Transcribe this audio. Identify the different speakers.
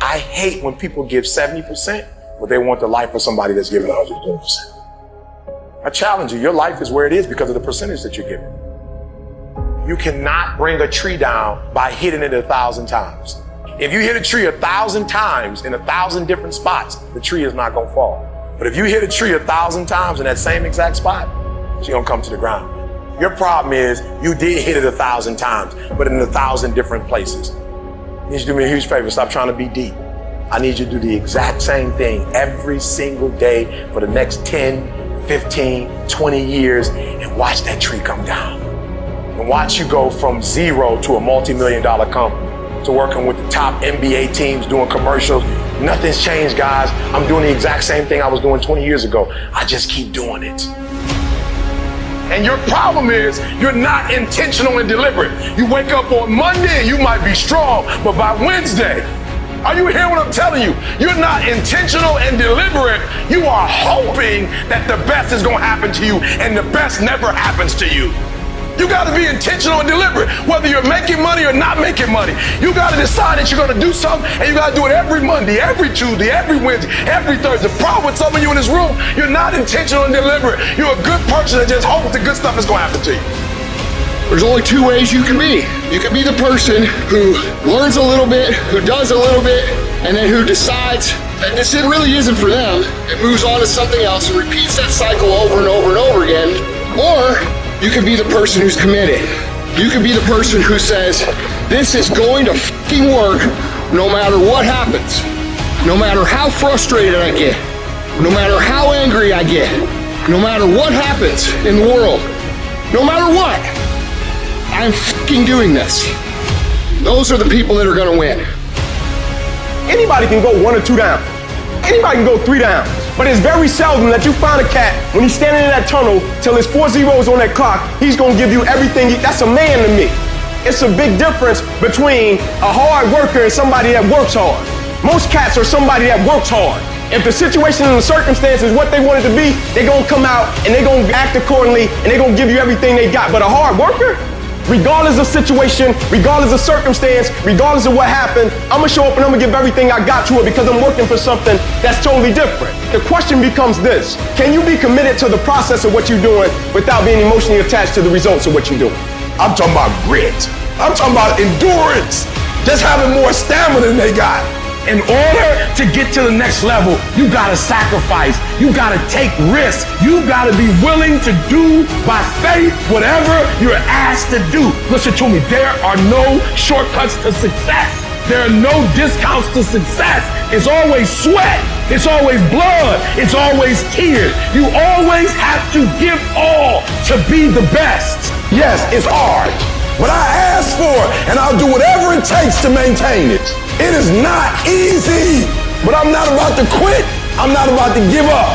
Speaker 1: I hate when people give 70%, but they want the life of somebody that's giving 120%. I challenge you, your life is where it is because of the percentage that you're giving. You cannot bring a tree down by hitting it 1,000 times. If you hit a tree 1,000 times in 1,000 different spots, the tree is not gonna fall. But if you hit a tree 1,000 times in that same exact spot, it's gonna come to the ground. Your problem is you did hit it 1,000 times, but in 1,000 different places. You need to do me a huge favor, stop trying to be deep. I need you to do the exact same thing every single day for the next 10, 15, 20 years and watch that tree come down. And watch you go from zero to a multi-million-dollar company, to working with the top NBA teams, doing commercials. Nothing's changed, guys. I'm doing the exact same thing I was doing 20 years ago. I just keep doing it. And your problem is you're not intentional and deliberate. You wake up on Monday and you might be strong, but by Wednesday, are you hearing what I'm telling you? You're not intentional and deliberate. You are hoping that the best is gonna happen to you, and the best never happens to you. You gotta be intentional and deliberate, whether you're making money or not making money. You gotta decide that you're gonna do something, and you gotta do it every Monday, every Tuesday, every Wednesday, every Thursday. The problem with some of you in this room, you're not intentional and deliberate. You're a good person that just hopes the good stuff is gonna happen to you.
Speaker 2: There's only two ways you can be. You can be the person who learns a little bit, who does a little bit, and then who decides that this really isn't for them, and moves on to something else and repeats that cycle over and over and over again. Or you can be the person who's committed. You can be the person who says, this is going to fucking work no matter what happens. No matter how frustrated I get. No matter how angry I get. No matter what happens in the world. No matter what. I'm fucking doing this. Those are the people that are gonna win.
Speaker 3: Anybody can go 1 or 2 down. Anybody can go 3 down. But it's very seldom that you find a cat when he's standing in that tunnel till his 4 zeros on that clock, he's gonna give you everything. That's a man to me. It's a big difference between a hard worker and somebody that works hard. Most cats are somebody that works hard. If the situation and the circumstance is what they want it to be, they're gonna come out and they're gonna act accordingly and they're gonna give you everything they got. But a hard worker, regardless of situation, regardless of circumstance, regardless of what happened, I'm gonna show up and I'm gonna give everything I got to it because I'm working for something that's totally different. The question becomes this: can you be committed to the process of what you're doing without being emotionally attached to the results of what you're doing?
Speaker 1: I'm talking about grit. I'm talking about endurance. Just having more stamina than they got. In order to get to the next level, you gotta sacrifice. You gotta take risks. You gotta be willing to do by faith whatever you're asked to do. Listen to me, there are no shortcuts to success. There are no discounts to success. It's always sweat. It's always blood. It's always tears. You always have to give all to be the best. Yes, it's hard, but I ask for it, and I'll do whatever it takes to maintain it. It is not easy, but I'm not about to quit. I'm not about to give up.